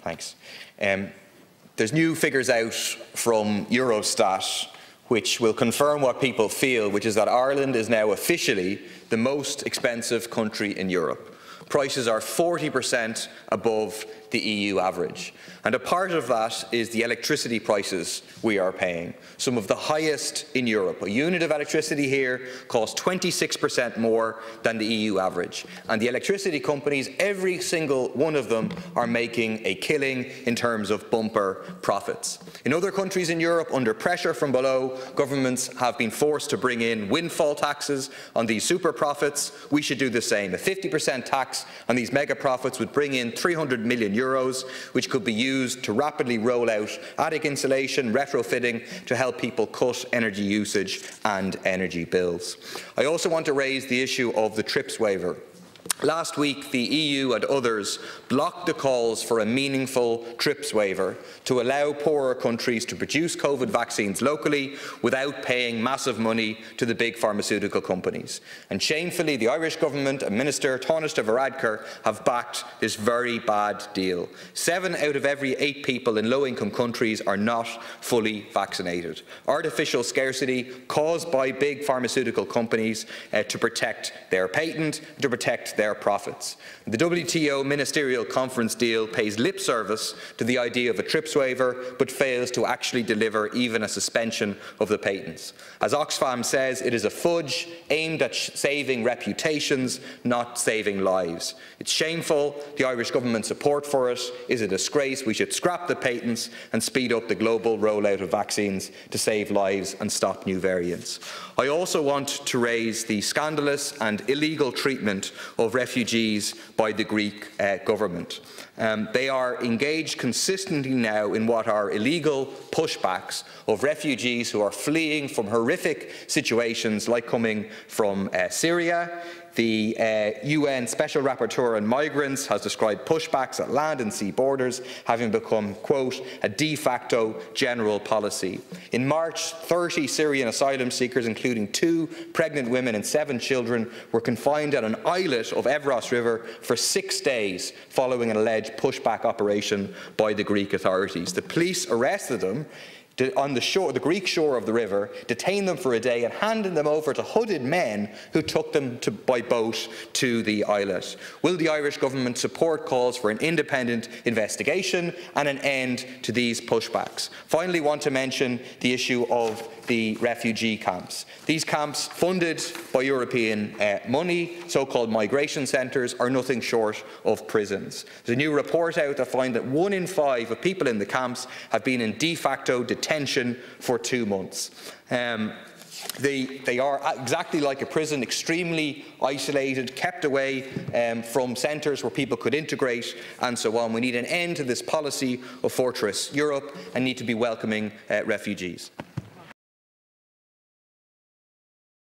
Thanks. There's new figures out from Eurostat which will confirm what people feel, which is that Ireland is now officially the most expensive country in Europe. Prices are 40% above the EU average. And a part of that is the electricity prices we are paying, some of the highest in Europe. A unit of electricity here costs 26% more than the EU average. And the electricity companies, every single one of them, are making a killing in terms of bumper profits. In other countries in Europe, under pressure from below, governments have been forced to bring in windfall taxes on these super profits. We should do the same. A 50% tax on these mega profits would bring in €300 million, which could be used to rapidly roll out attic insulation, retrofitting, to help people cut energy usage and energy bills. I also want to raise the issue of the TRIPS waiver. Last week, the EU and others blocked the calls for a meaningful TRIPS waiver to allow poorer countries to produce COVID vaccines locally without paying massive money to the big pharmaceutical companies. And shamefully, the Irish government and Minister Tánaiste Varadkar have backed this very bad deal. 7 out of every 8 people in low-income countries are not fully vaccinated. Artificial scarcity caused by big pharmaceutical companies to protect their patent, to protect their profits. The WTO Ministerial Conference deal pays lip service to the idea of a TRIPS waiver, but fails to actually deliver even a suspension of the patents. As Oxfam says, it is a fudge aimed at saving reputations, not saving lives. It's shameful. The Irish government's support for it is a disgrace. We should scrap the patents and speed up the global rollout of vaccines to save lives and stop new variants. I also want to raise the scandalous and illegal treatment of refugees by the Greek government. They are engaged consistently now in what are illegal pushbacks of refugees who are fleeing from horrific situations like coming from Syria. The UN Special Rapporteur on Migrants has described pushbacks at land and sea borders having become, quote, a de facto general policy. In March, 30 Syrian asylum seekers, including 2 pregnant women and 7 children, were confined at an islet of Evros River for 6 days following an alleged pushback operation by the Greek authorities. The police arrested them on the Greek shore of the river, detained them for a day and handed them over to hooded men who took them by boat to the islet. Will the Irish government support calls for an independent investigation and an end to these pushbacks? Finally, I want to mention the issue of the refugee camps. These camps, funded by European money, so-called migration centres, are nothing short of prisons. There's a new report out that finds that 1 in 5 of people in the camps have been in de facto detention for 2 months. They are exactly like a prison, extremely isolated, kept away from centres where people could integrate and so on. We need an end to this policy of Fortress Europe and need to be welcoming refugees.